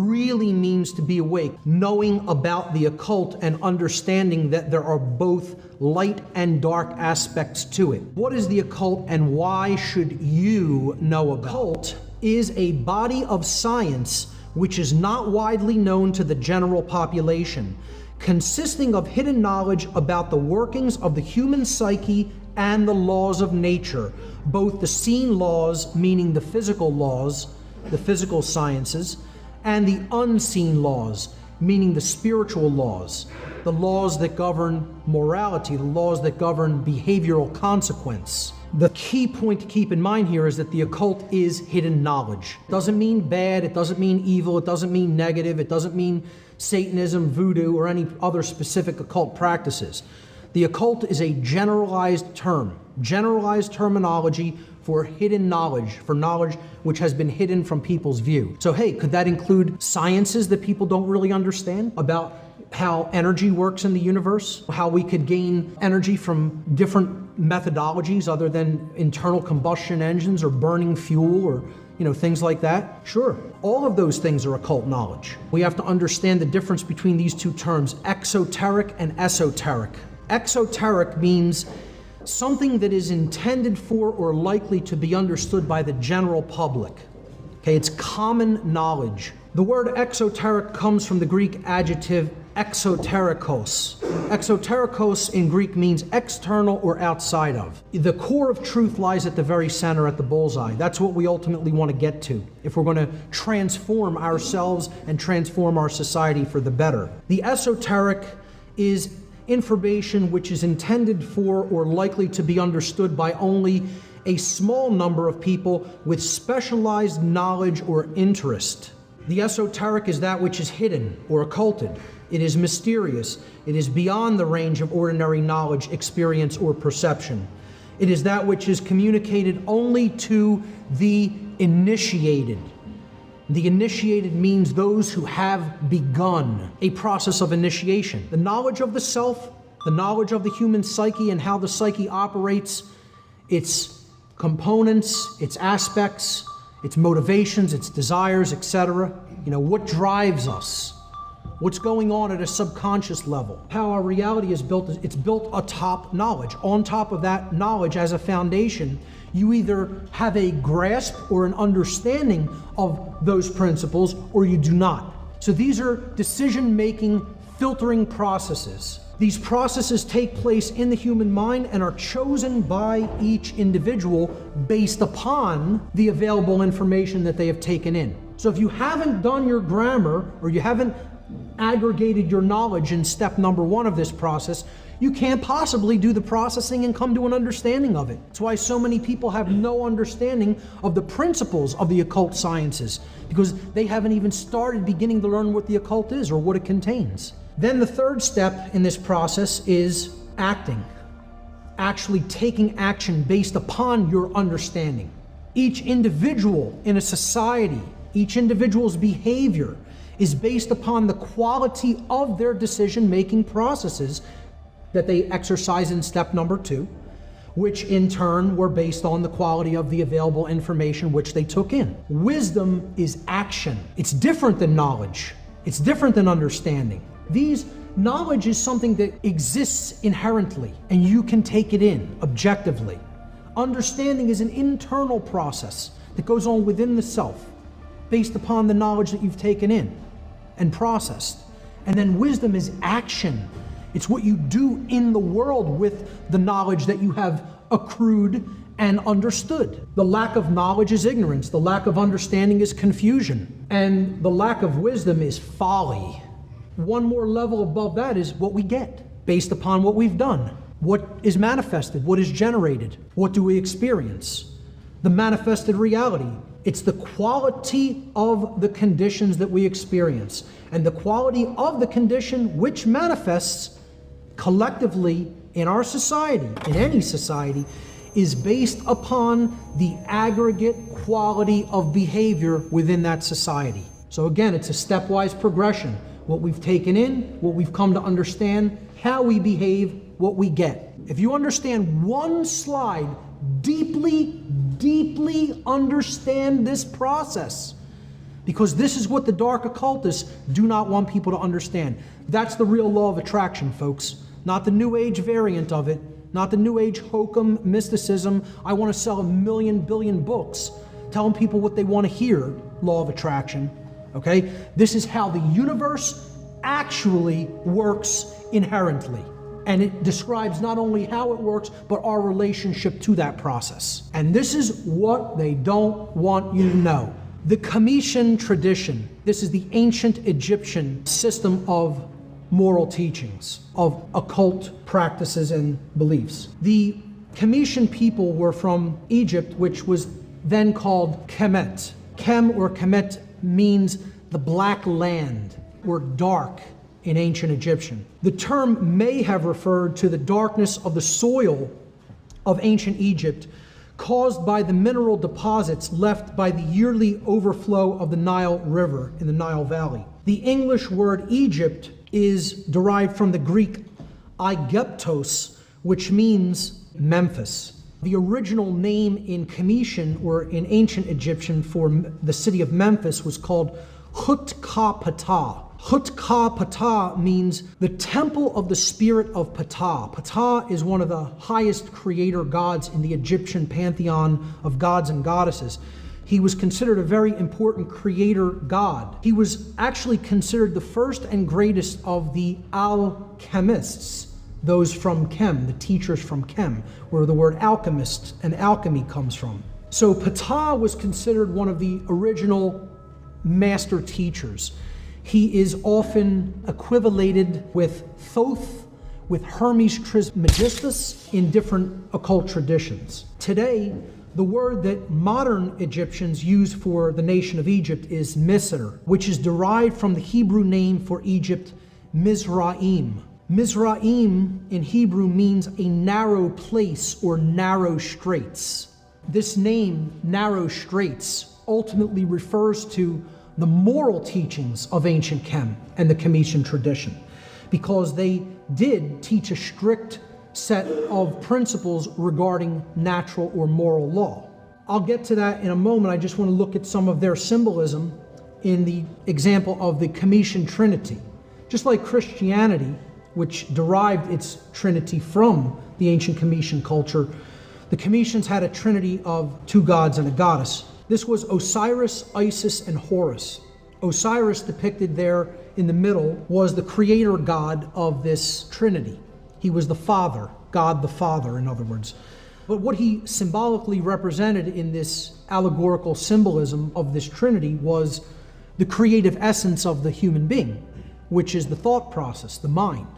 really means to be awake, knowing about the occult and understanding that there are both light and dark aspects to it. What is the occult and why should you know about it? Occult is a body of science which is not widely known to the general population, consisting of hidden knowledge about the workings of the human psyche and the laws of nature, both the seen laws, meaning the physical laws, the physical sciences, and the unseen laws, meaning the spiritual laws, the laws that govern morality, the laws that govern behavioral consequence. The key point to keep in mind here is that the occult is hidden knowledge. It doesn't mean bad, it doesn't mean evil, it doesn't mean negative, it doesn't mean Satanism, voodoo, or any other specific occult practices. The occult is a generalized term, generalized terminology for hidden knowledge, for knowledge which has been hidden from people's view. So hey, could that include sciences that people don't really understand about how energy works in the universe, how we could gain energy from different methodologies other than internal combustion engines or burning fuel or things like that? Sure, all of those things are occult knowledge. We have to understand the difference between these two terms, exoteric and esoteric. Exoteric means something that is intended for or likely to be understood by the general public. Okay, it's common knowledge. The word exoteric comes from the Greek adjective exoterikos. Exoterikos in Greek means external or outside of. The core of truth lies at the very center, at the bullseye. That's what we ultimately want to get to if we're going to transform ourselves and transform our society for the better. The esoteric is information which is intended for or likely to be understood by only a small number of people with specialized knowledge or interest. The esoteric is that which is hidden or occulted. It is mysterious. It is beyond the range of ordinary knowledge, experience, or perception. It is that which is communicated only to the initiated. The initiated means those who have begun a process of initiation. The knowledge of the self, the knowledge of the human psyche and how the psyche operates, its components, its aspects, its motivations, its desires, etc. What drives us? What's going on at a subconscious level? How our reality is built, it's built atop knowledge. On top of that knowledge as a foundation, you either have a grasp or an understanding of those principles or you do not. So these are decision-making, filtering processes. These processes take place in the human mind and are chosen by each individual based upon the available information that they have taken in. So if you haven't done your grammar or you haven't aggregated your knowledge in step number 1 of this process, you can't possibly do the processing and come to an understanding of it. That's why so many people have no understanding of the principles of the occult sciences, because they haven't even started beginning to learn what the occult is or what it contains. Then the third step in this process is acting. Actually taking action based upon your understanding. Each individual in a society, each individual's behavior is based upon the quality of their decision-making processes that they exercise in step number 2, which in turn were based on the quality of the available information which they took in. Wisdom is action. It's different than knowledge. It's different than understanding. Knowledge is something that exists inherently, and you can take it in objectively. Understanding is an internal process that goes on within the self, based upon the knowledge that you've taken in and processed. And then wisdom is action. It's what you do in the world with the knowledge that you have accrued and understood. The lack of knowledge is ignorance. The lack of understanding is confusion. And the lack of wisdom is folly. One more level above that is what we get based upon what we've done. What is manifested? What is generated? What do we experience? The manifested reality. It's the quality of the conditions that we experience. And the quality of the condition which manifests collectively in our society, in any society, is based upon the aggregate quality of behavior within that society. So again, it's a stepwise progression. What we've taken in, what we've come to understand, how we behave, what we get. If you understand one slide, deeply understand this process, Because this is what the dark occultists do not want people to understand. That's the real law of attraction, folks. Not the New Age variant of it, not the New Age hokum mysticism. I want to sell 1 million billion books telling people what they want to hear, law of attraction. Okay? This is how the universe actually works inherently. And it describes not only how it works, but our relationship to that process. And this is what they don't want you to know. The Comitian tradition, this is the ancient Egyptian system of moral teachings, of occult practices and beliefs. The Comitian people were from Egypt, which was then called Kemet. Kem or Kemet means the black land, or dark in ancient Egyptian. The term may have referred to the darkness of the soil of ancient Egypt caused by the mineral deposits left by the yearly overflow of the Nile River in the Nile Valley. The English word Egypt is derived from the Greek Aegyptos, which means Memphis. The original name in Comitian, or in ancient Egyptian, for the city of Memphis was called Hut-ka-Ptah. Hut-ka-Ptah means the temple of the spirit of Ptah. Ptah is one of the highest creator gods in the Egyptian pantheon of gods and goddesses. He was considered a very important creator god. He was actually considered the first and greatest of the alchemists, those from Kem, the teachers from Kem, where the word alchemist and alchemy comes from. So Ptah was considered one of the original master teachers. He is often equivalated with Thoth, with Hermes Trismegistus in different occult traditions. Today, the word that modern Egyptians use for the nation of Egypt is Misr, which is derived from the Hebrew name for Egypt, Mizraim. Mizraim in Hebrew means a narrow place or narrow straits. This name, narrow straits, ultimately refers to the moral teachings of ancient Kem and the Comitian tradition, because they did teach a strict set of principles regarding natural or moral law. I'll get to that in a moment. I just want to look at some of their symbolism in the example of the Comitian Trinity. Just like Christianity, which derived its Trinity from the ancient Comitian culture, the Comitians had a trinity of 2 gods and a goddess. This was Osiris, Isis, and Horus. Osiris, depicted there in the middle, was the creator god of this trinity. He was the Father, God the Father, in other words. But what he symbolically represented in this allegorical symbolism of this trinity was the creative essence of the human being, which is the thought process, the mind.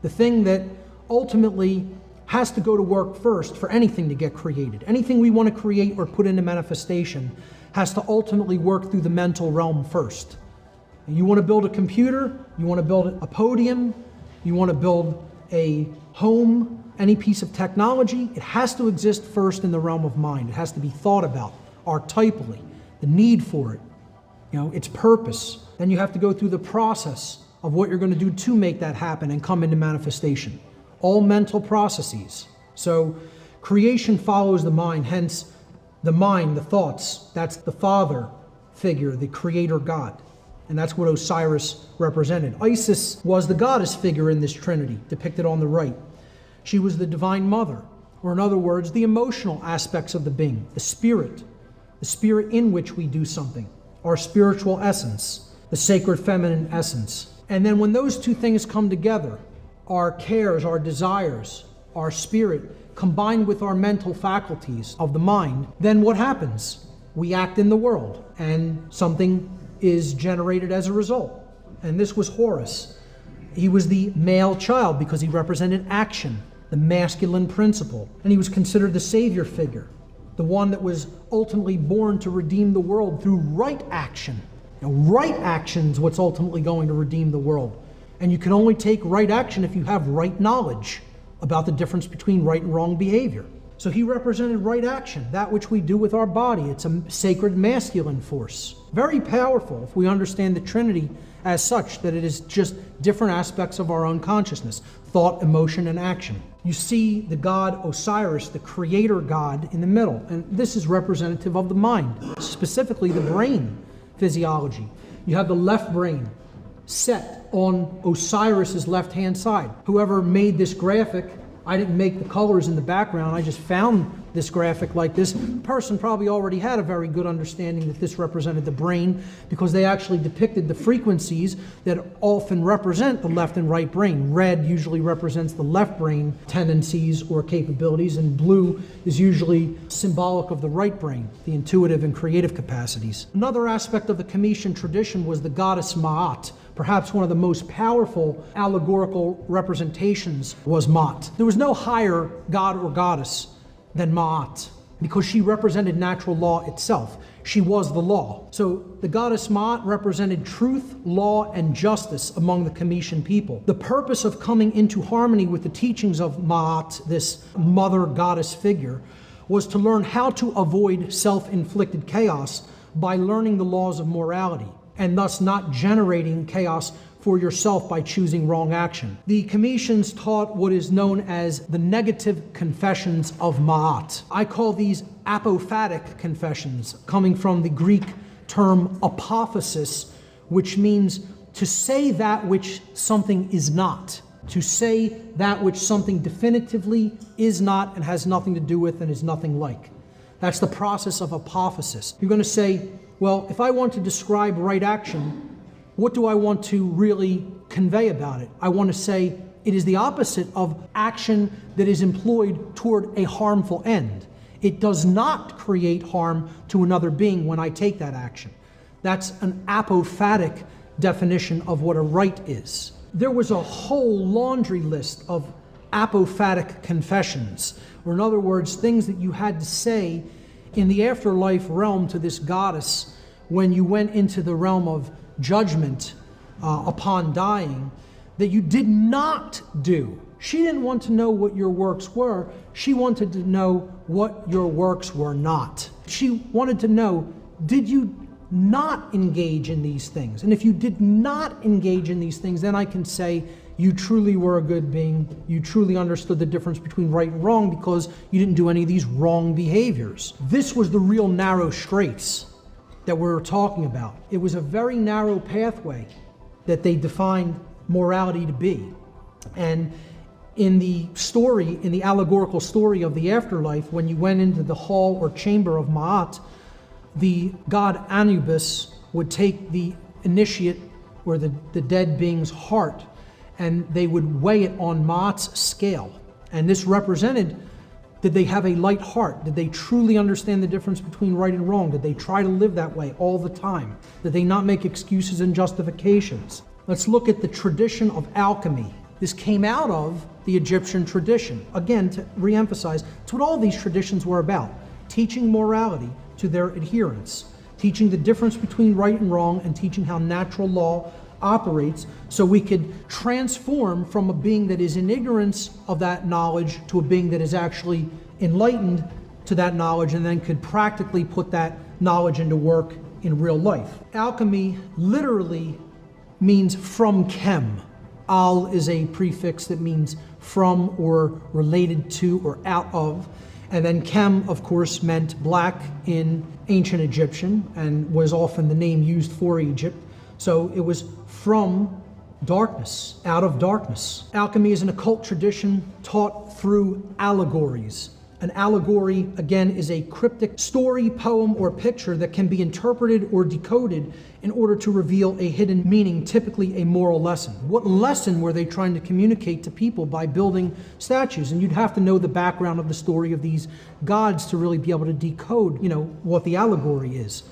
The thing that ultimately has to go to work first for anything to get created. Anything we want to create or put into manifestation has to ultimately work through the mental realm first. You want to build a computer, you want to build a podium, you want to build a home, any piece of technology, it has to exist first in the realm of mind. It has to be thought about archetypally, the need for it, its purpose. Then you have to go through the process of what you're going to do to make that happen and come into manifestation. All mental processes. So creation follows the mind, hence the mind, the thoughts, that's the father figure, the creator god. And that's what Osiris represented. Isis was the goddess figure in this trinity, depicted on the right. She was the divine mother, or in other words, the emotional aspects of the being, the spirit in which we do something, our spiritual essence, the sacred feminine essence. And then when those 2 things come together, our cares, our desires, our spirit, combined with our mental faculties of the mind, then what happens? We act in the world, and something is generated as a result. And this was Horus. He was the male child because he represented action, the masculine principle. And he was considered the savior figure, the one that was ultimately born to redeem the world through right action. Right action is what's ultimately going to redeem the world. And you can only take right action if you have right knowledge about the difference between right and wrong behavior. So he represented right action, that which we do with our body. It's a sacred masculine force. Very powerful if we understand the Trinity as such, that it is just different aspects of our own consciousness, thought, emotion, and action. You see the god Osiris, the creator god, in the middle. And this is representative of the mind, specifically the brain, physiology. You have the left brain set on Osiris's left-hand side. Whoever made this graphic, I didn't make the colors in the background, I just found this graphic like this. The person probably already had a very good understanding that this represented the brain, because they actually depicted the frequencies that often represent the left and right brain. Red usually represents the left brain tendencies or capabilities, and blue is usually symbolic of the right brain, the intuitive and creative capacities. Another aspect of the Cometian tradition was the goddess Ma'at. Perhaps one of the most powerful allegorical representations was Ma'at. There was no higher god or goddess than Ma'at, because she represented natural law itself. She was the law. So the goddess Ma'at represented truth, law, and justice among the Cometian people. The purpose of coming into harmony with the teachings of Ma'at, this mother goddess figure, was to learn how to avoid self-inflicted chaos by learning the laws of morality, and thus not generating chaos for yourself by choosing wrong action. The Cometians taught what is known as the negative confessions of Ma'at. I call these apophatic confessions, coming from the Greek term apophasis, which means to say that which something is not. To say that which something definitively is not and has nothing to do with and is nothing like. That's the process of apophasis. You're going to say, well, if I want to describe right action, what do I want to really convey about it? I want to say it is the opposite of action that is employed toward a harmful end. It does not create harm to another being when I take that action. That's an apophatic definition of what a right is. There was a whole laundry list of apophatic confessions, or in other words, things that you had to say in the afterlife realm to this goddess when you went into the realm of judgment upon dying, that you did not do. She didn't want to know what your works were. She wanted to know what your works were not. She wanted to know, did you not engage in these things? And if you did not engage in these things, then I can say you truly were a good being. You truly understood the difference between right and wrong because you didn't do any of these wrong behaviors. This was the real narrow straits that we're talking about. It was a very narrow pathway that they defined morality to be. And in the story, in the allegorical story of the afterlife, when you went into the hall or chamber of Ma'at, the god Anubis would take the initiate or the dead being's heart, and they would weigh it on Ma'at's scale. And this represented, did they have a light heart? Did they truly understand the difference between right and wrong? Did they try to live that way all the time? Did they not make excuses and justifications? Let's look at the tradition of alchemy. This came out of the Egyptian tradition. Again, to reemphasize, it's what all these traditions were about. Teaching morality to their adherents. Teaching the difference between right and wrong, and teaching how natural law operates, so we could transform from a being that is in ignorance of that knowledge to a being that is actually enlightened to that knowledge, and then could practically put that knowledge into work in real life. Alchemy literally means from chem. Al is a prefix that means from or related to or out of. And then chem, of course, meant black in ancient Egyptian and was often the name used for Egypt. So it was from darkness, out of darkness. Alchemy is an occult tradition taught through allegories. An allegory, again, is a cryptic story, poem, or picture that can be interpreted or decoded in order to reveal a hidden meaning, typically a moral lesson. What lesson were they trying to communicate to people by building statues? And you'd have to know the background of the story of these gods to really be able to decode, what the allegory is.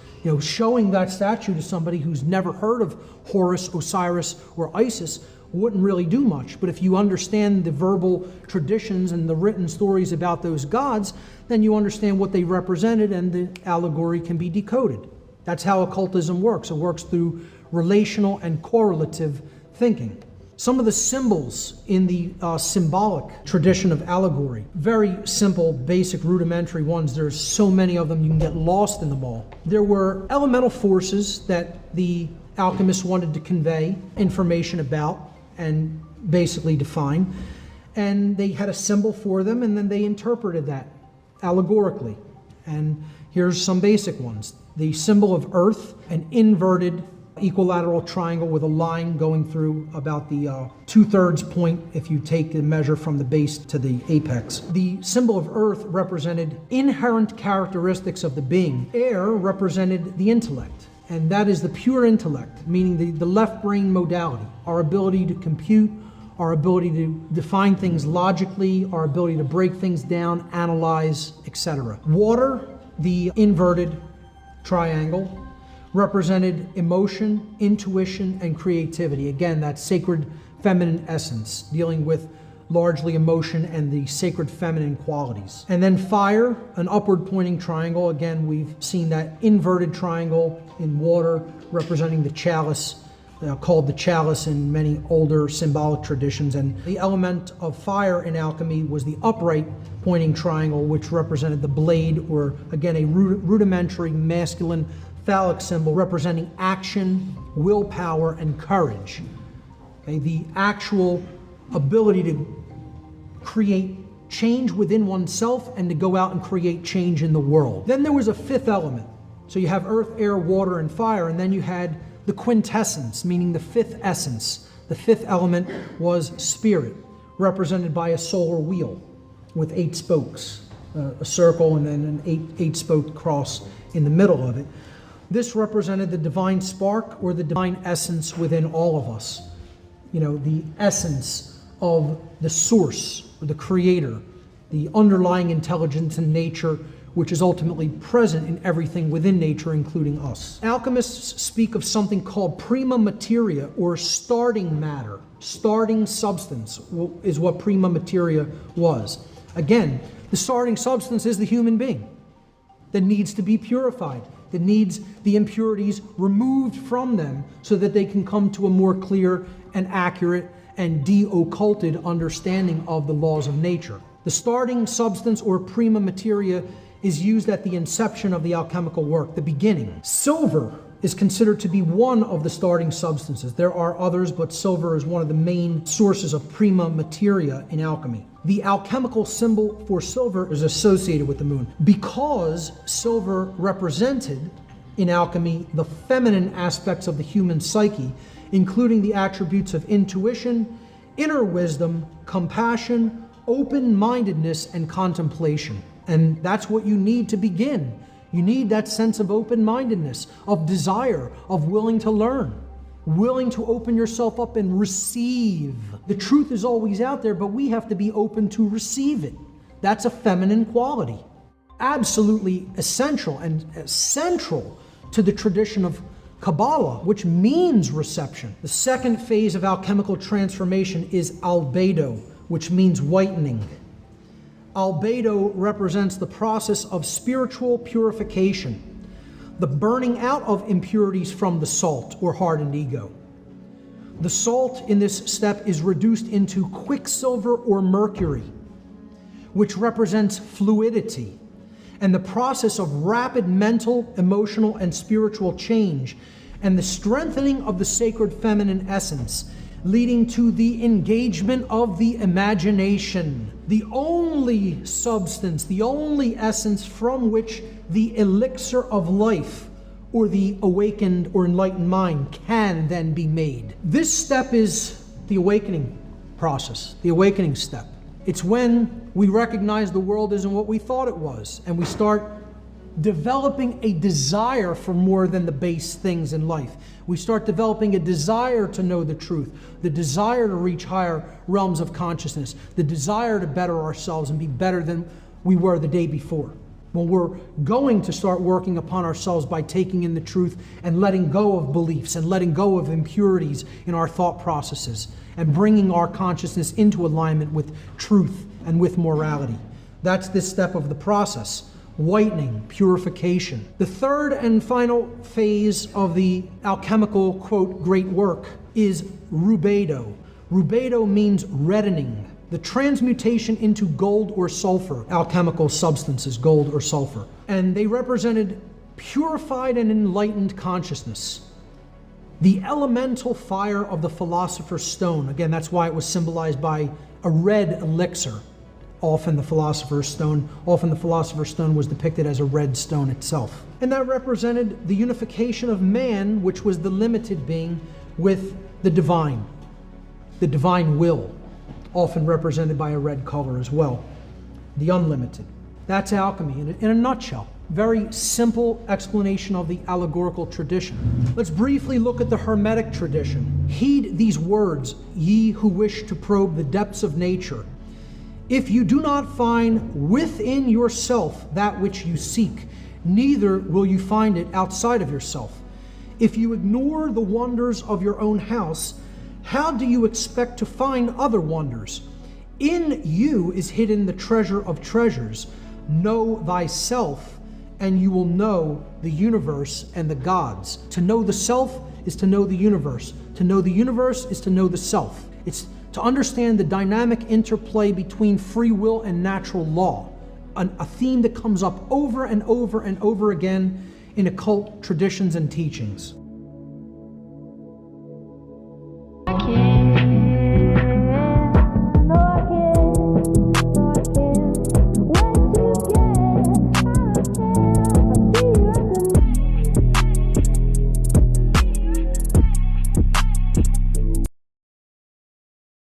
Showing that statue to somebody who's never heard of Horus, Osiris, or Isis wouldn't really do much. But if you understand the verbal traditions and the written stories about those gods, then you understand what they represented, and the allegory can be decoded. That's how occultism works. It works through relational and correlative thinking. Some of the symbols in the symbolic tradition of allegory, very simple, basic, rudimentary ones. There's so many of them, you can get lost in them all. There were elemental forces that the alchemists wanted to convey information about and basically define, and they had a symbol for them, and then they interpreted that allegorically. And here's some basic ones. The symbol of earth, an inverted equilateral triangle with a line going through about the 2/3 point if you take the measure from the base to the apex. The symbol of earth represented inherent characteristics of the being. Air represented the intellect, and that is the pure intellect, meaning the left brain modality, our ability to compute, our ability to define things logically, our ability to break things down, analyze, etc. Water, the inverted triangle, represented emotion, intuition, and creativity. Again, that sacred feminine essence, dealing with largely emotion and the sacred feminine qualities. And then fire, an upward pointing triangle. Again, we've seen that inverted triangle in water representing the chalice, called the chalice in many older symbolic traditions. And the element of fire in alchemy was the upright pointing triangle, which represented the blade, or again, a rudimentary masculine phallic symbol representing action, willpower, and courage. Okay, the actual ability to create change within oneself and to go out and create change in the world. Then there was a fifth element. So you have earth, air, water, and fire, and then you had the quintessence, meaning the fifth essence. The fifth element was spirit, represented by a solar wheel with 8 spokes, a circle and then an eight-spoked cross in the middle of it. This represented the divine spark or the divine essence within all of us. You know, the essence of the source or the creator, the underlying intelligence in nature, which is ultimately present in everything within nature, including us. Alchemists speak of something called prima materia, or starting matter. Starting substance is what prima materia was. Again, the starting substance is the human being that needs to be purified, that needs the impurities removed from them so that they can come to a more clear and accurate and de-occulted understanding of the laws of nature. The starting substance, or prima materia, is used at the inception of the alchemical work, the beginning. Silver is considered to be one of the starting substances. There are others, but silver is one of the main sources of prima materia in alchemy. The alchemical symbol for silver is associated with the moon because silver represented in alchemy the feminine aspects of the human psyche, including the attributes of intuition, inner wisdom, compassion, open-mindedness, and contemplation. And that's what you need to begin. You need that sense of open-mindedness, of desire, of willing to learn, willing to open yourself up and receive. The truth is always out there, but we have to be open to receive it. That's a feminine quality. Absolutely essential and central to the tradition of Kabbalah, which means reception. The second phase of alchemical transformation is albedo, which means whitening. Albedo represents the process of spiritual purification, the burning out of impurities from the salt or hardened ego. The salt in this step is reduced into quicksilver or mercury, which represents fluidity, and the process of rapid mental, emotional, and spiritual change, and the strengthening of the sacred feminine essence, leading to the engagement of the imagination, the only substance, the only essence from which the elixir of life or the awakened or enlightened mind can then be made. This step is the awakening process, the awakening step. It's when we recognize the world isn't what we thought it was, and we start developing a desire for more than the base things in life. We start developing a desire to know the truth, the desire to reach higher realms of consciousness, the desire to better ourselves and be better than we were the day before. Well, we're going to start working upon ourselves by taking in the truth and letting go of beliefs and letting go of impurities in our thought processes and bringing our consciousness into alignment with truth and with morality. That's this step of the process. Whitening, purification. The third and final phase of the alchemical, quote, great work is rubedo. Rubedo means reddening, the transmutation into gold or sulfur, alchemical substances, gold or sulfur. And they represented purified and enlightened consciousness. The elemental fire of the philosopher's stone, again, that's why it was symbolized by a red elixir, often the Philosopher's Stone. Often the Philosopher's Stone was depicted as a red stone itself. And that represented the unification of man, which was the limited being, with the divine will, often represented by a red color as well, the unlimited. That's alchemy in a nutshell. Very simple explanation of the allegorical tradition. Let's briefly look at the Hermetic tradition. Heed these words, ye who wish to probe the depths of nature. If you do not find within yourself that which you seek, neither will you find it outside of yourself. If you ignore the wonders of your own house, how do you expect to find other wonders? In you is hidden the treasure of treasures. Know thyself, and you will know the universe and the gods. To know the self is to know the universe. To know the universe is to know the self. It's to understand the dynamic interplay between free will and natural law, a theme that comes up over and over and over again in occult traditions and teachings. I can't